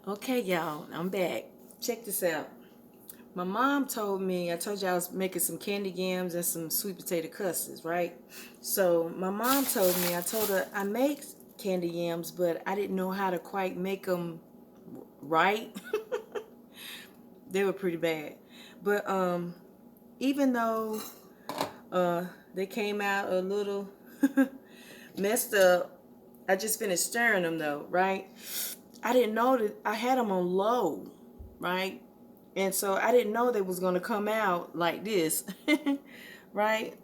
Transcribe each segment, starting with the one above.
Okay, y'all, I'm back. Check this out. My mom told me, I told you I was making some candy yams and some sweet potato custards, right? So my mom told me, I told her I make candy yams, but I didn't know how to quite make them right. They were pretty bad. But even though they came out a little messed up, I just finished stirring them though, right? I didn't know that I had them on low, right? And so I didn't know they was gonna come out like this, right?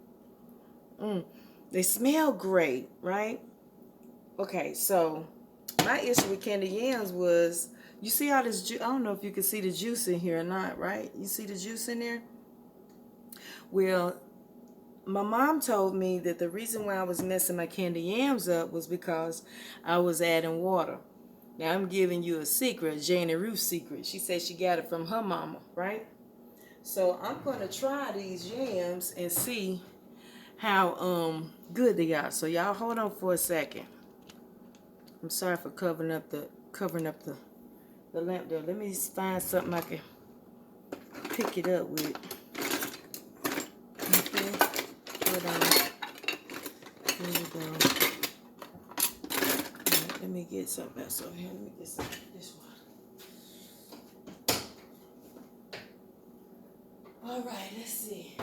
They smell great, right? Okay, so my issue with candy yams was, you see all this juice? I don't know if you can see the juice in here or not, right? You see the juice in there? Well, my mom told me that the reason why I was messing my candy yams up was because I was adding water. Now I'm giving you a secret, Janie Ruth's secret. She said she got it from her mama, right? So I'm gonna try these yams and see how good they are. So y'all hold on for a second. I'm sorry for covering up the lamp there. Let me find something I can pick it up with. Okay, hold on. Here we go. Right, let me get something else over here. Let me get some this one. All right, let's see.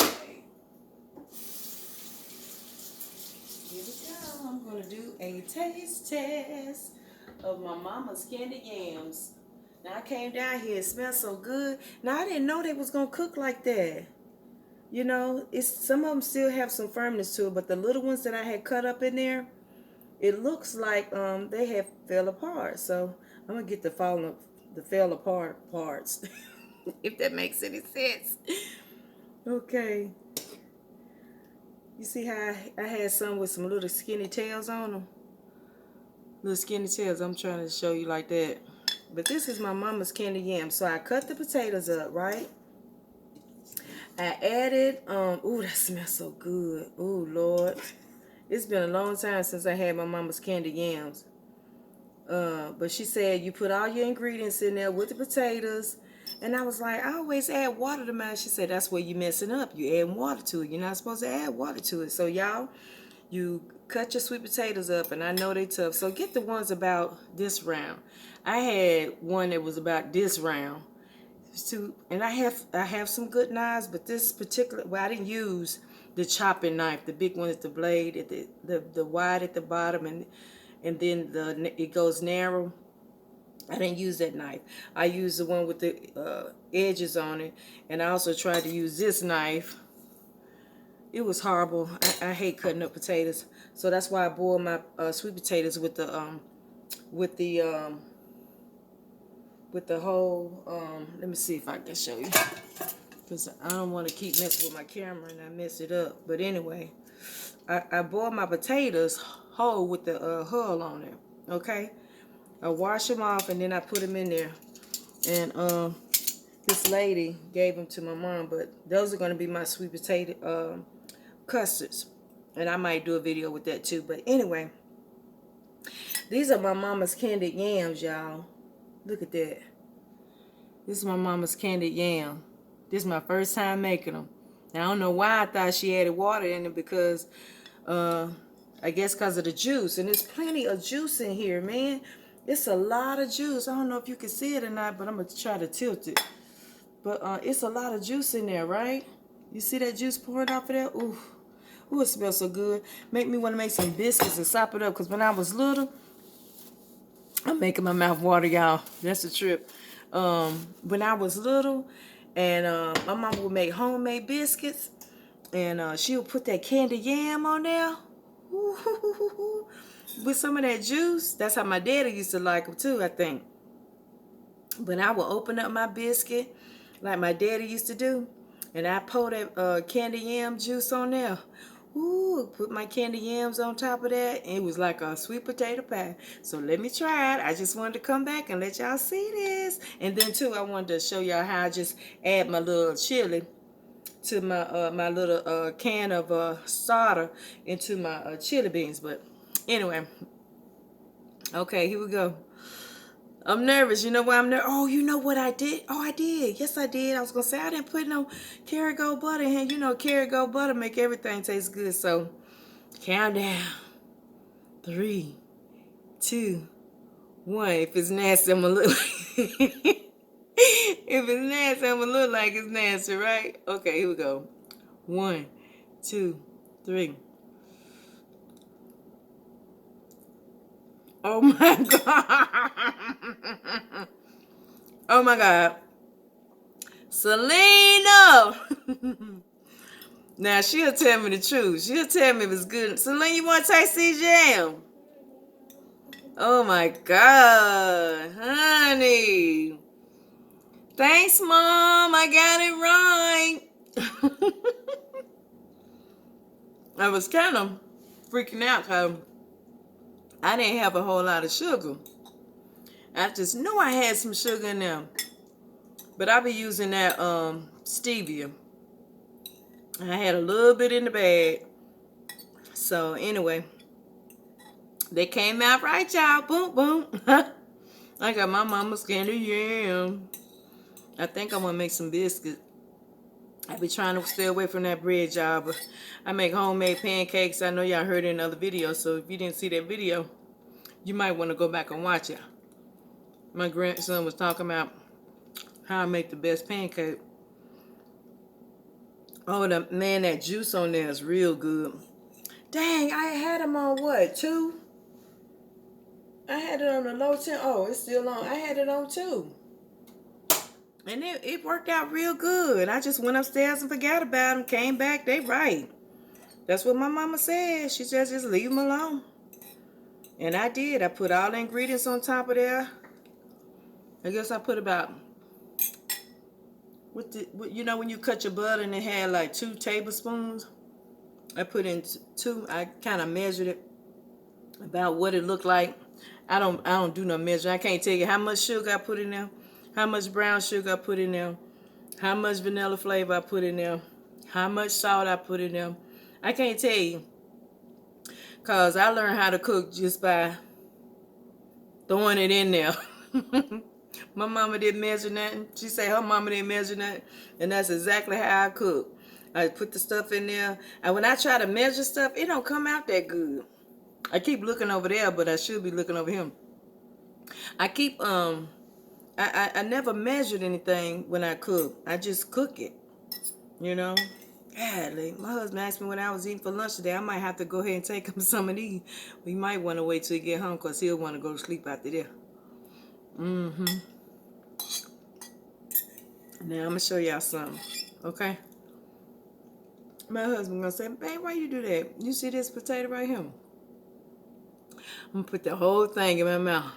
Okay. Here we go. I'm gonna do a taste test of my mama's candy yams. Now I came down here, it smells so good. Now I didn't know they was gonna cook like that. You know, it's some of them still have some firmness to it, but the little ones that I had cut up in there, it looks like they have fell apart. So I'm gonna get the fell apart parts, if that makes any sense. Okay. You see how I had some with some little skinny tails on them? Little skinny tails. I'm trying to show you like that. But this is my mama's candy yam. So I cut the potatoes up, right? I added, ooh, that smells so good. Ooh, Lord. It's been a long time since I had my mama's candy yams. But she said you put all your ingredients in there with the potatoes. And I was like, I always add water to mine. She said, that's where you messing up. You add water to it. You're not supposed to add water to it. So y'all, you cut your sweet potatoes up, and I know they tough. So get the ones about this round. I had one that was about this round. And I have some good knives, but this particular, well, I didn't use the chopping knife, the big one with the blade at the wide at the bottom, and then it goes narrow. I didn't use that knife. I used the one with the edges on it, and I also tried to use this knife. It was horrible. I hate cutting up potatoes, so that's why I boil my sweet potatoes with the with the whole. Let me see if I can show you, because I don't want to keep messing with my camera and I mess it up. But anyway, I boil my potatoes whole with the hull on it. Okay. I wash them off and then I put them in there. And this lady gave them to my mom, but those are going to be my sweet potato custards. And I might do a video with that too. But anyway, these are my mama's candied yams, y'all. Look at that. This is my mama's candied yam. This is my first time making them. Now, I don't know why I thought she added water in it, because I guess because of the juice. And there's plenty of juice in here, man. It's a lot of juice. I don't know if you can see it or not, but I'm going to try to tilt it. But it's a lot of juice in there, right? You see that juice pouring off of there? Ooh. Ooh, it smells so good. Make me want to make some biscuits and sop it up. Because when I was little, I'm making my mouth water, y'all. That's the trip. When I was little, and my mom would make homemade biscuits. And she would put that candy yam on there. Ooh, with some of that juice. That's how my daddy used to like them too, I think. But I would open up my biscuit like my daddy used to do, and I pour that candy yam juice on there. Ooh, put my candy yams on top of that, and it was like a sweet potato pie. So let me try it. I just wanted to come back and let y'all see this. And then too, I wanted to show y'all how I just add my little chili to my little can of starter into my chili beans. But anyway, okay, here we go. I'm nervous. You know why I'm nervous? Oh, you know what I did? Oh, I did. Yes, I did. I was going to say I didn't put no Kerrygold butter in here. You know, Kerrygold butter make everything taste good. So, count down. 3, 2, 1. If it's nasty, I'm going to look like if it's nasty, I'm going to look like it's nasty, right? Okay, here we go. 1, 2, 3. Oh my God. Oh my God. Selena. Now she'll tell me the truth. She'll tell me if it's good. Selena, you want to taste these jam? Oh my God, honey. Thanks, Mom. I got it right. I was kind of freaking out because I didn't have a whole lot of sugar. I just knew I had some sugar in there. But I be using that stevia. I had a little bit in the bag. So anyway, they came out right, y'all. Boom, boom. I got my mama's candy yam. I think I'm gonna make some biscuits. I be trying to stay away from that bread, y'all, but I make homemade pancakes. I know y'all heard it in other videos, so if you didn't see that video, you might want to go back and watch it. My grandson was talking about how I make the best pancake. Oh, man, that juice on there is real good. Dang, I had them on what, 2? I had it on the low 10. Oh, it's still on. I had it on 2. And it worked out real good. I just went upstairs and forgot about them. Came back, they right. That's what my mama said. She said just leave them alone. And I did. I put all the ingredients on top of there. I guess I put about, you know when you cut your butter and it had like 2 tablespoons? I put in 2. I kind of measured it about what it looked like. I don't do no measure. I can't tell you how much sugar I put in there, how much brown sugar I put in there, how much vanilla flavor I put in there, how much salt I put in there. I can't tell you, because I learned how to cook just by throwing it in there. My mama didn't measure nothing. She said her mama didn't measure nothing, and that's exactly how I cook. I put the stuff in there, and when I try to measure stuff, it don't come out that good. I keep looking over there, but I should be looking over him. I keep I never measured anything when I cook. I just cook it, you know. Godly. My husband asked me when I was eating for lunch today. I might have to go ahead and take him some of these. We might want to wait till he get home because he'll want to go to sleep after there. Now I'm gonna show y'all something, okay? My husband gonna say, "Babe, why you do that? You see this potato right here? I'm gonna put the whole thing in my mouth.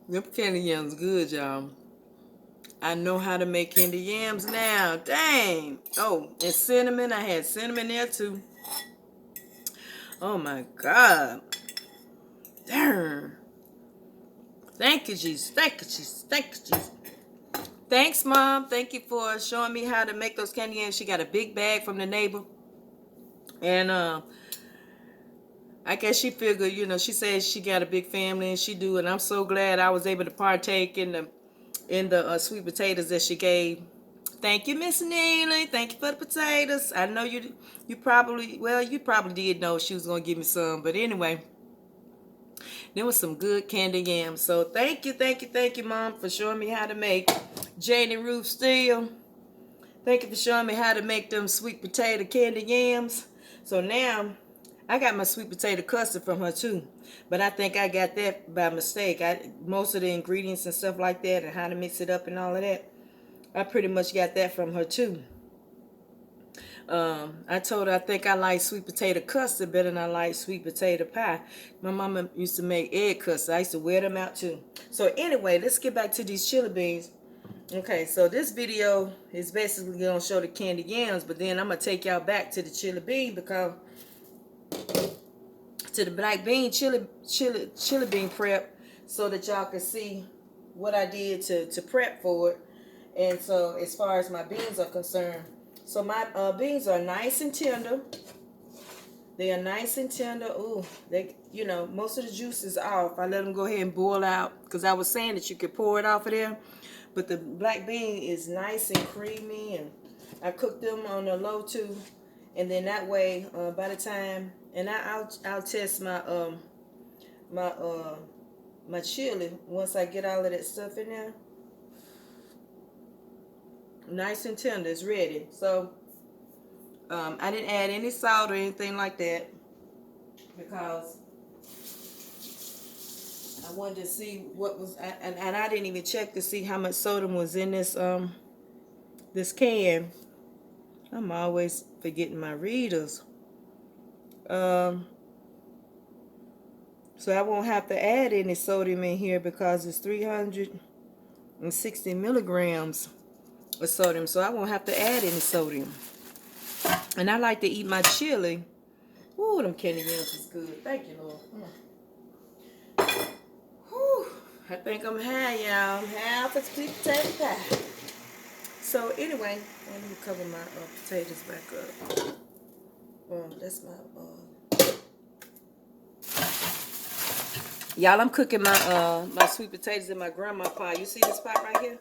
Them candy yams good, y'all. I know how to make candy yams now. Dang. Oh, and cinnamon. I had cinnamon there too. Oh my God. Darn. Thank you, Jesus. Thank you, Jesus. Thank you, Jesus. Thanks, Mom. Thank you for showing me how to make those candy yams. She got a big bag from the neighbor. And I guess she figured, you know, she says she got a big family and she do. And I'm so glad I was able to partake in the sweet potatoes that she gave. Thank you, Miss Neely. Thank you for the potatoes. I know you probably, well, you probably did know she was going to give me some. But anyway, there was some good candy yams. So thank you, Mom, for showing me how to make Janie Ruth's. Thank you for showing me how to make them sweet potato candy yams. So now, I got my sweet potato custard from her too. But I think I got that by mistake. Most of the ingredients and stuff like that and how to mix it up and all of that, I pretty much got that from her too. I told her I think I like sweet potato custard better than I like sweet potato pie. My mama used to make egg custard. I used to wear them out too. So anyway, let's get back to these chili beans. Okay, so this video is basically going to show the candy yams, but then I'm going to take y'all back to the chili bean because to the black bean chili bean prep so that y'all can see what I did to prep for it. And so as far as my beans are concerned, So my beans are nice and tender. They are nice and tender. Ooh, they, you know, most of the juice is off. I let them go ahead and boil out because I was saying that you could pour it off of there. But the black bean is nice and creamy, and I cook them on a low too. And then that way, by the time, and I'll test my my chili once I get all of that stuff in there. Nice and tender, it's ready. So I didn't add any salt or anything like that because I wanted to see what was, and I didn't even check to see how much sodium was in this this can. I'm always forgetting my readers. So I won't have to add any sodium in here because it's 360 milligrams of sodium. So I won't have to add any sodium. And I like to eat my chili. Ooh, them candy yams is good. Thank you, Lord. Whew, I think I'm high, y'all. I'm high for sweet potato pie. So anyway, let me cover my potatoes back up. That's my y'all, I'm cooking my my sweet potatoes in my grandma pot. You see this pot right here?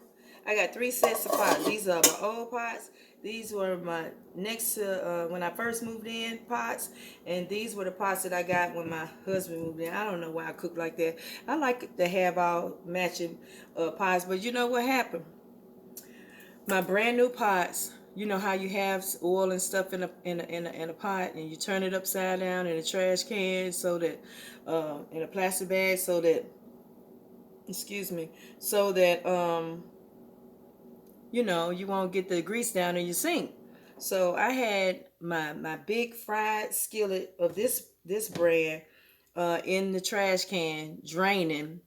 I got 3 sets of pots. These are my old pots. These were my next to when I first moved in pots, and these were the pots that I got when my husband moved in. I don't know why I cook like that. I like to have all matching pots, but you know what happened? My brand new pots. You know how you have oil and stuff in a pot, and you turn it upside down in a trash can so that in a plastic bag so that, excuse me, so that you know, you won't get the grease down in your sink. So I had my big fried skillet of this brand in the trash can draining,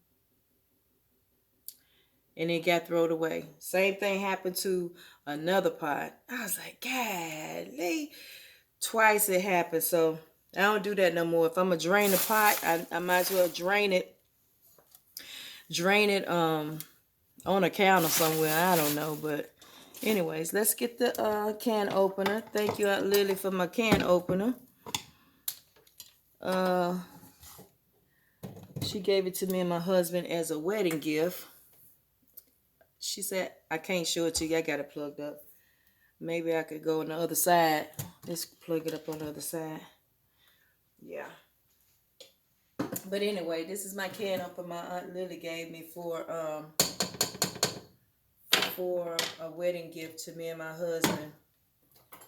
and it got thrown away. Same thing happened to another pot. I was like, golly, twice it happened. So I don't do that no more. If I'm gonna drain the pot, I might as well drain it on a counter somewhere. I don't know, but anyways, let's get the can opener. Thank you, Aunt Lily, for my can opener. She gave it to me and my husband as a wedding gift. She said, I can't show it to you. I got it plugged up. Maybe I could go on the other side. Let's plug it up on the other side. Yeah. But anyway, this is my can opener my Aunt Lily gave me for a wedding gift to me and my husband.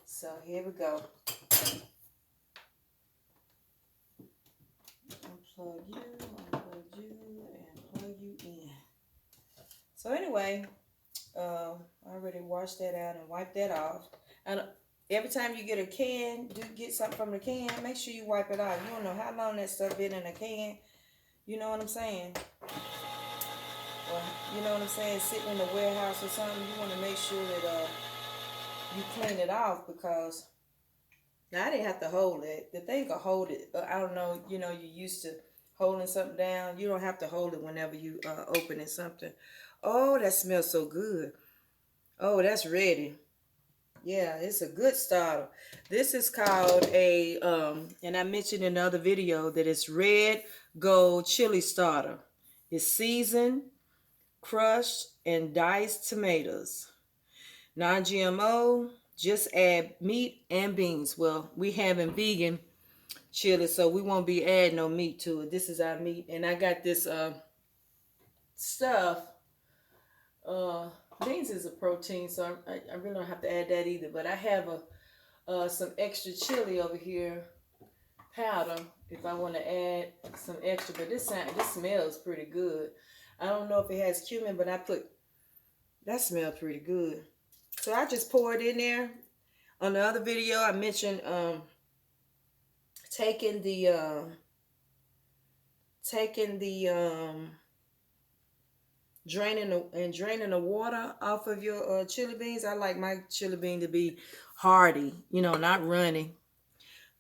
So here we go. Unplug you, and plug you in. So anyway, I already washed that out and wiped that off. And every time you get a can, get something from the can, make sure you wipe it off. You don't know how long that stuff been in a can. You know what I'm saying? Or, you know what I'm saying? Sitting in a warehouse or something, you want to make sure that you clean it off, because now I didn't have to hold it. The thing could hold it. I don't know, you know, you're used to holding something down. You don't have to hold it whenever you opening something. Oh, that smells so good. Oh, that's ready. Yeah, it's a good starter. This is called a, and I mentioned in the other video that it's Red Gold Chili Starter. It's seasoned, crushed, and diced tomatoes. Non-GMO, just add meat and beans. Well, we having vegan chili, so we won't be adding no meat to it. This is our meat. And I got this stuff. Beans is a protein, so I really don't have to add that either. But I have some extra chili over here, powder, if I want to add some extra. But this smells pretty good. I don't know if it has cumin, but that smells pretty good. So I just pour it in there. On the other video, I mentioned taking the draining the water off of your chili beans. I like my chili bean to be hearty, you know, not runny,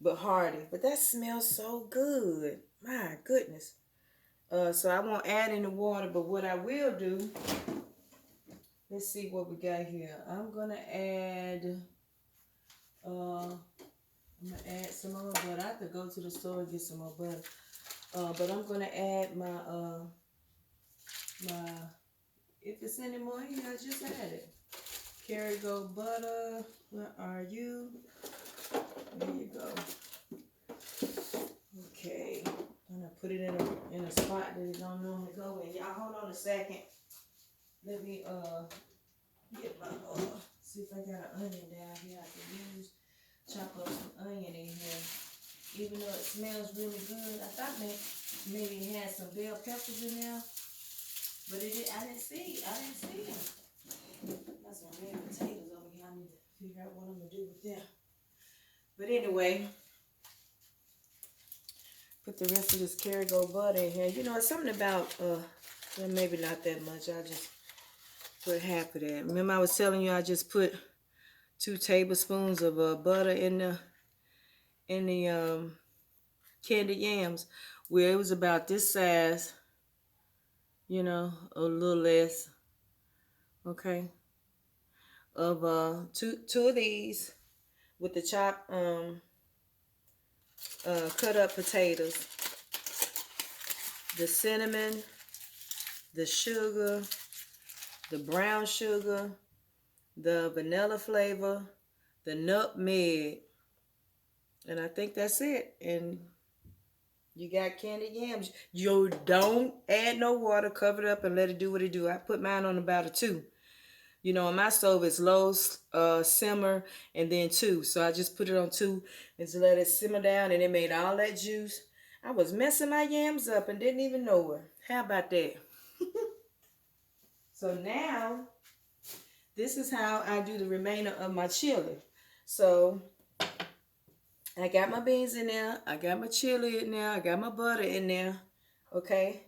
but hearty. But that smells so good. My goodness. So I won't add any water, but what I will do, let's see what we got here. I'm gonna add go to the store and get some more butter. But I'm gonna add my if it's any more here, I just add it. Kerrygold butter. Where are you? There you go. Okay. I'm gonna put it in a spot that it don't normally go in. Y'all hold on a second. Let me get my see if I got an onion down here I can use. Chop up some onion in here. Even though it smells really good, I thought maybe it had some bell peppers in there, but I didn't see them. Got some red potatoes over here. I need to figure out what I'm gonna do with them. But anyway, put the rest of this Kerrygold butter in here. You know, it's something about well, maybe not that much. I just put half of that. Remember I was telling you I just put 2 tablespoons of butter in the candied yams, where it was about this size, you know, a little less, okay, of two of these with the chopped cut up potatoes, the cinnamon, the sugar, the brown sugar, the vanilla flavor, the nutmeg, and I think that's it. And you got candied yams. You don't add no water. Cover it up and let it do what it do. I put mine on about a 2. You know, on my stove it's low simmer and then 2. So I just put it on 2 and just let it simmer down, and it made all that juice. I was messing my yams up and didn't even know it. How about that? So now, this is how I do the remainder of my chili. So I got my beans in there. I got my chili in there. I got my butter in there. Okay.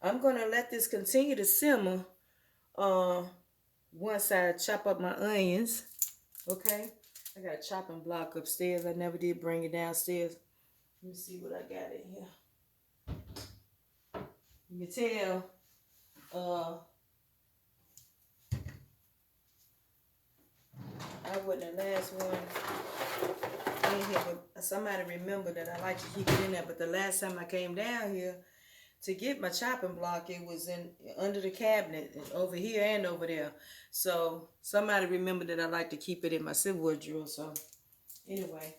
I'm going to let this continue to simmer once I chop up my onions. Okay. I got a chopping block upstairs. I never did bring it downstairs. Let me see what I got in here. You can tell I wasn't the last one in here, but somebody remembered that I like to keep it in there. But the last time I came down here to get my chopping block, it was under the cabinet, over here and over there. So somebody remembered that I like to keep it in my silverware drawer. So anyway,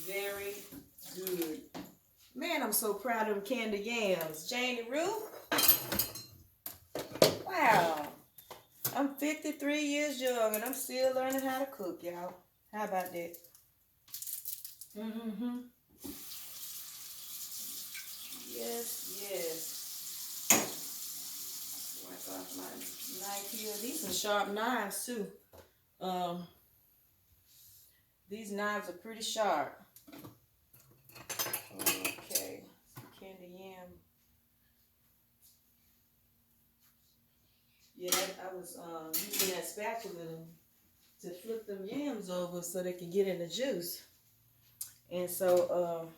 very good. Man, I'm so proud of them candied yams. Janie, Ruth. Wow. I'm 53 years young and I'm still learning how to cook, y'all. How about that? Mm-hmm. Yes. Wipe off my knife here. These are sharp knives too. These knives are pretty sharp. Okay, candy yam. Yeah, I was using that spatula to flip them yams over so they can get in the juice. And so,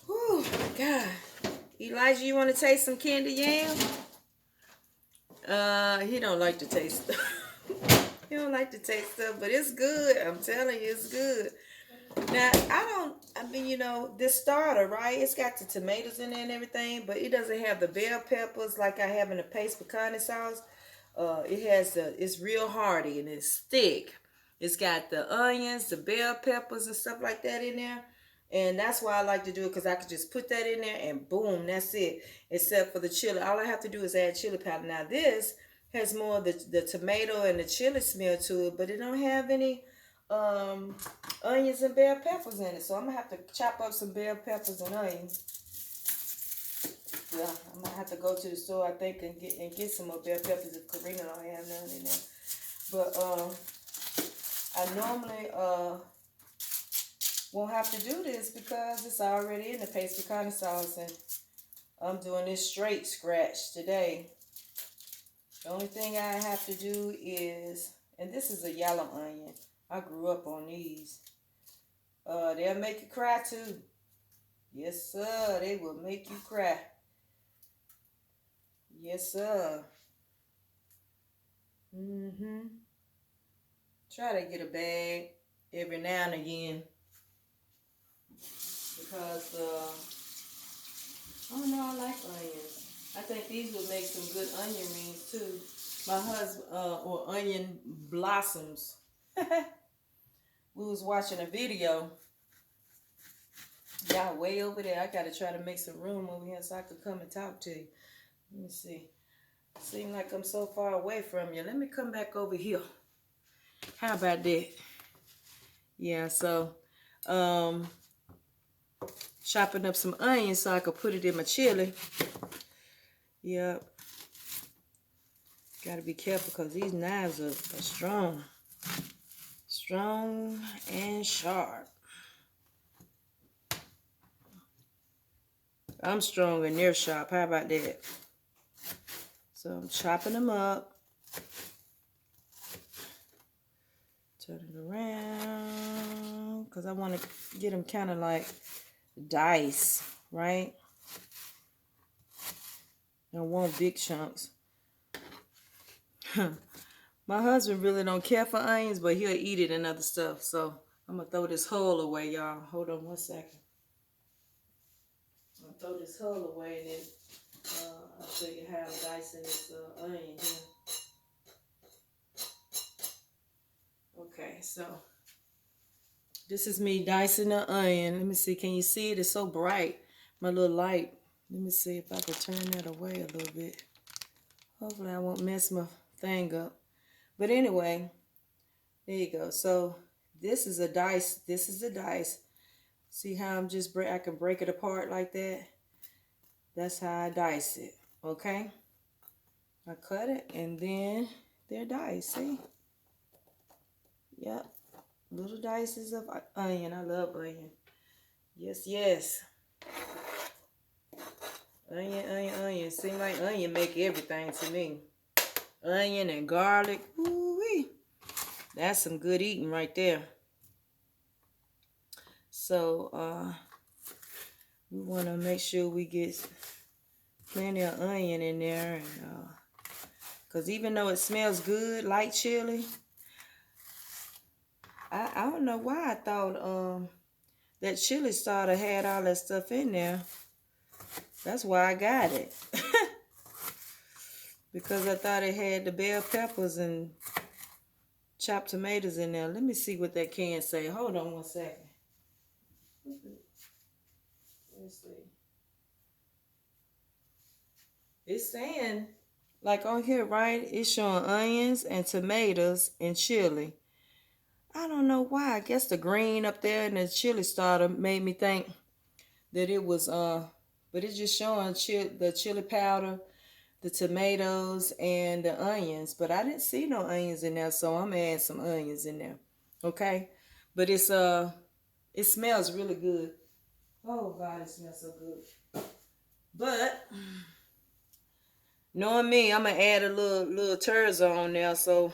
whew, God. Elijah, you want to taste some candy yam? He don't like to taste stuff. He don't like to taste stuff, but it's good. I'm telling you, it's good. Now, I mean, you know, this starter, right? It's got the tomatoes in there and everything, but it doesn't have the bell peppers like I have in the paste pecani sauce. It's real hearty and it's thick. It's got the onions, the bell peppers and stuff like that in there. And that's why I like to do it, because I could just put that in there and boom, that's it. Except for the chili. All I have to do is add chili powder. Now this has more of the tomato and the chili smell to it, but it don't have any onions and bell peppers in it. So I'm gonna have to chop up some bell peppers and onions. Yeah, I'm gonna have to go to the store, I think, and get some more bell peppers if Karina don't have none in there. But I normally won't have to do this because it's already in the paste pecani sauce, and I'm doing this straight scratch today. The only thing I have to do is, and this is a yellow onion. I grew up on these. They'll make you cry too. Yes, sir. They will make you cry. Yes, sir. Try to get a bag every now and again. because I don't know, I like onions. I think these would make some good onion rings too. My husband, or onion blossoms. We was watching a video. Y'all way over there. I gotta try to make some room over here so I could come and talk to you. Let me see. Seem like I'm so far away from you. Let me come back over here. How about that? Yeah, so chopping up some onions so I could put it in my chili. Yep. Gotta be careful because these knives are strong. Strong and sharp. I'm strong and they're sharp. How about that? So I'm chopping them up. Turn it around. Because I want to get them kind of like dice, right? I want big chunks. My husband really don't care for onions, but he'll eat it and other stuff. So I'm going to throw this hull away, y'all. Hold on one second. I'm going to throw this hull away and then I'll show you how I'm dicing this onion here. Okay, so this is me dicing the onion. Let me see. Can you see it? It's so bright. My little light. Let me see if I can turn that away a little bit. Hopefully I won't mess my thing up. But anyway, there you go. So this is a dice. This is a dice. See how I'm just I can break it apart like that? That's how I dice it. Okay? I cut it and then they're diced. See? Yep. Little dices of onion. I love onion. Yes, yes. Onion, onion, onion. Seems like onion make everything to me. Onion and garlic. Ooh-wee. That's some good eating right there. So, we want to make sure we get plenty of onion in there. And because even though it smells good, like chili, I don't know why I thought that chili starter had all that stuff in there. That's why I got it. Because I thought it had the bell peppers and chopped tomatoes in there. Let me see what that can say. Hold on one second. Let's see. It's saying, like on here, right? It's showing onions and tomatoes and chili. I don't know why. I guess the green up there and the chili starter made me think that it was, but it's just showing the chili powder, the tomatoes, and the onions. But I didn't see no onions in there, so I'm adding some onions in there. Okay? But it's, it smells really good. Oh, God, it smells so good. But knowing me, I'm going to add a little terzo on there, so...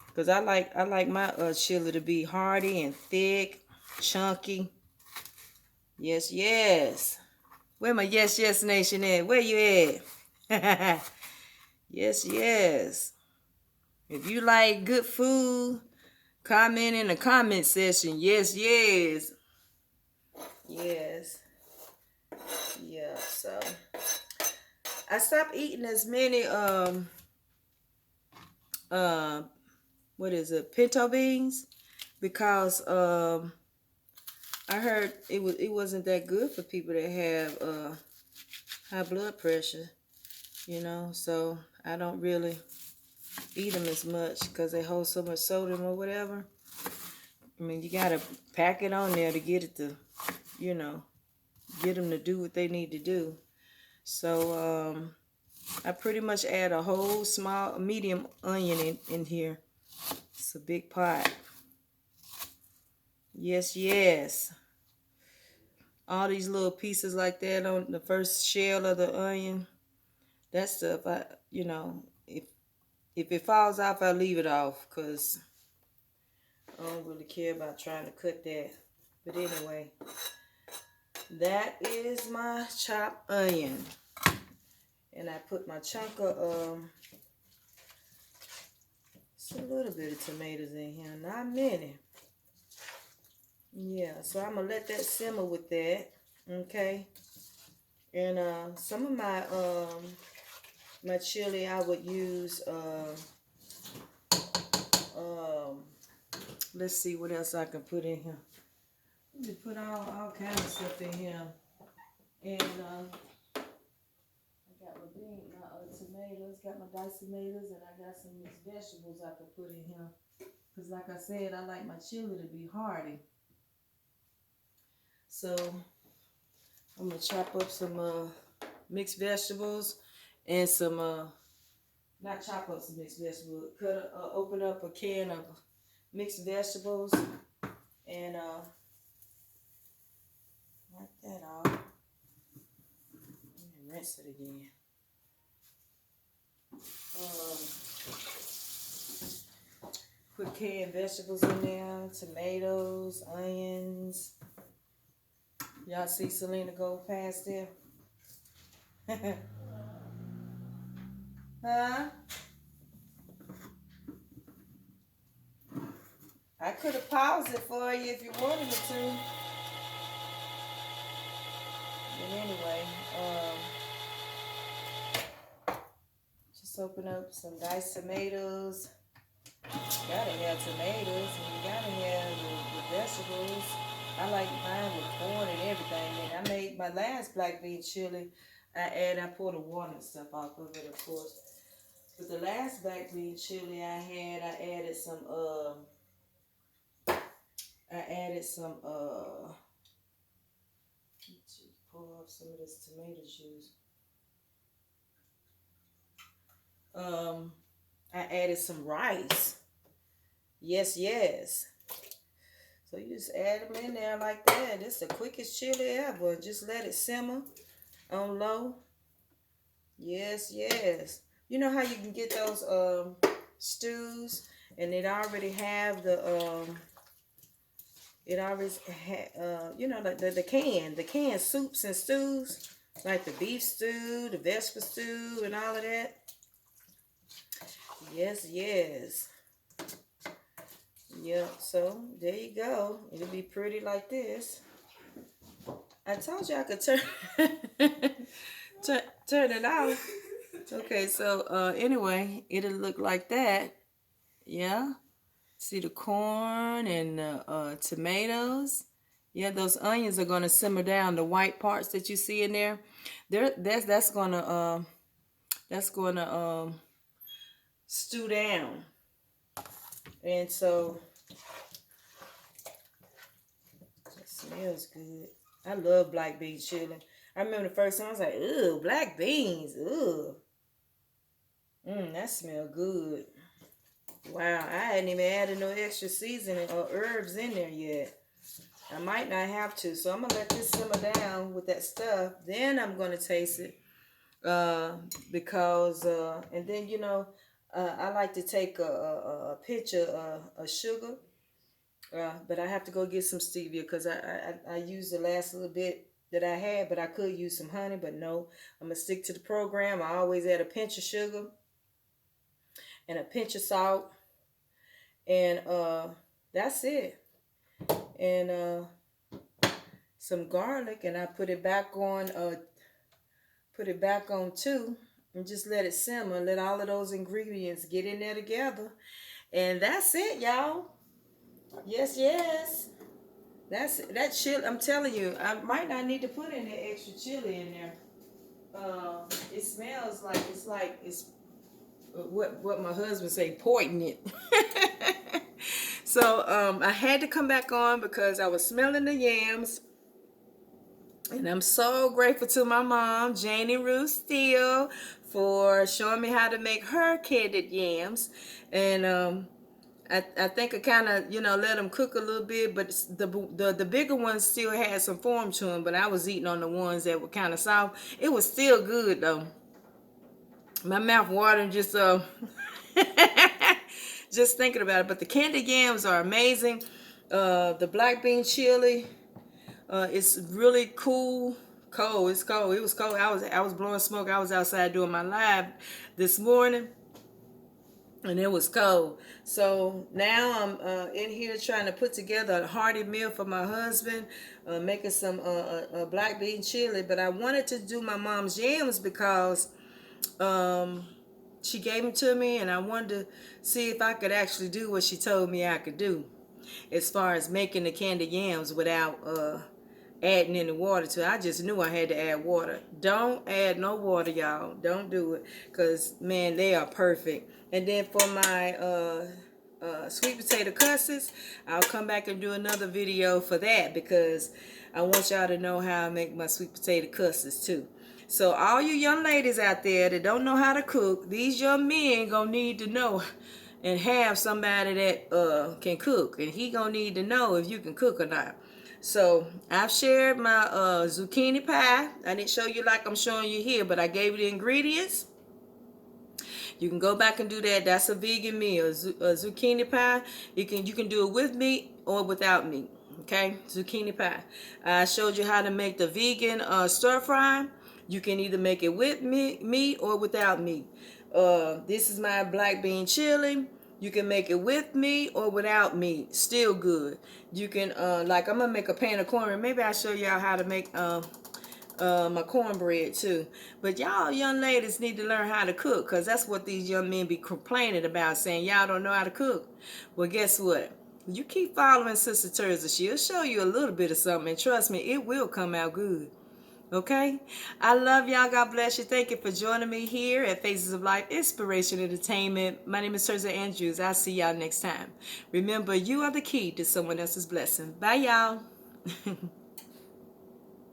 Because I like my chili to be hearty and thick, chunky. Yes, yes. Where my yes, yes nation at? Where you at? Yes, yes. If you like good food, comment in the comment section. Yes, yes. Yes. Yeah, so. I stopped eating as many, what is it, pinto beans, because I heard it wasn't that good for people that have high blood pressure, you know. So I don't really eat them as much because they hold so much sodium or whatever. I mean, you gotta pack it on there to get it to, you know, get them to do what they need to do. So I pretty much add a whole medium onion in here. It's a big pot. Yes, yes. All these little pieces like that on the first shell of the onion. That stuff, you know, if it falls off, I leave it off because I don't really care about trying to cut that. But anyway, that is my chopped onion. And I put my chunk of, just a little bit of tomatoes in here. Not many. Yeah, so I'm gonna let that simmer with that. Okay. And some of my chili I would use um let's see what else I can put in here. Let me put all kinds of stuff in here. And I got my tomatoes, got my diced tomatoes, and I got some mixed vegetables I could put in here. Because like I said, I like my chili to be hearty. So I'm going to chop up some mixed vegetables and some, not chop up some mixed vegetables, open up a can of mixed vegetables and wipe that off. And rinse it again. Put canned vegetables in there, tomatoes, onions. Y'all see Selena go past there? Huh? I could have paused it for you if you wanted me to. But anyway, just open up some diced tomatoes. You gotta have tomatoes and you gotta have the vegetables. I like mine with corn and everything. And I made my last black bean chili. I poured the water and stuff off of it, of course. But the last black bean chili I had, I added some pour off some of this tomato juice. I added some rice. Yes, yes. So you just add them in there like that. It's the quickest chili ever. Just let it simmer on low. Yes, yes. You know how you can get those stews and it already have the you know, like the canned soups and stews, like the beef stew, the vegetable stew, and all of that. Yes, yes. Yep, so there you go. It'll be pretty like this. I told you I could turn turn it off. Okay, so anyway, it'll look like that. Yeah. See the corn and the tomatoes. Yeah, those onions are gonna simmer down. The white parts that you see in there, that's gonna stew down. And so it smells good. I love black bean chili. I remember the first time I was like, "Ooh, black beans, ooh, that smell good." Wow, I hadn't even added no extra seasoning or herbs in there yet. I might not have to, so I'm gonna let this simmer down with that stuff. Then I'm gonna taste it, because and then you know, I like to take a pinch of sugar, but I have to go get some stevia because I used the last little bit that I had, but I could use some honey, but no, I'm gonna stick to the program. I always add a pinch of sugar and a pinch of salt, and that's it. And some garlic, and I put it back on too, and just let it simmer. Let all of those ingredients get in there together, and that's it, y'all. Yes, yes. That chili. I'm telling you, I might not need to put any extra chili in there. It smells like it's what my husband say, poignant. So I had to come back on because I was smelling the yams. And I'm so grateful to my mom, Janie Ruth'S, for showing me how to make her candid yams. And I think I kind of, you know, let them cook a little bit, but the bigger ones still had some form to them, but I was eating on the ones that were kind of soft. It was still good, though. My mouth watering just just thinking about it. But the candied yams are amazing. The black bean chili, it's really cool. Cold. It's cold. It was cold. I was blowing smoke. I was outside doing my live this morning. and it was cold. So now I'm in here trying to put together a hearty meal for my husband, making some black bean chili. But I wanted to do my mom's yams because she gave them to me, and I wanted to see if I could actually do what she told me I could do, as far as making the candied yams without adding any water to it. I just knew I had to add water. Don't add no water, y'all. Don't do it, because man, they are perfect. And then for my sweet potato custards, I'll come back and do another video for that, because I want y'all to know how I make my sweet potato custards too. So all you young ladies out there that don't know how to cook, these young men gonna need to know and have somebody that can cook, and he gonna need to know if you can cook or not. So I've shared my zucchini pie. I didn't show you like I'm showing you here, but I gave you the ingredients. You can go back and do that. That's a vegan meal. Zucchini pie. You can do it with meat or without meat. Okay, zucchini pie. I showed you how to make the vegan stir fry. You can either make it with meat or without meat. This is my black bean chili. You can make it with meat or without meat. Still good. You can, like I'm going to make a pan of cornbread. Maybe I'll show y'all how to make my cornbread too. But y'all young ladies need to learn how to cook, because that's what these young men be complaining about, saying y'all don't know how to cook. Well, guess what? You keep following Sister Terza. She'll show you a little bit of something, and trust me, it will come out good. Okay? I love y'all. God bless you. Thank you for joining me here at Faces of Life Inspiration Entertainment. My name is Terza Andrews. I'll see y'all next time. Remember, you are the key to someone else's blessing. Bye, y'all.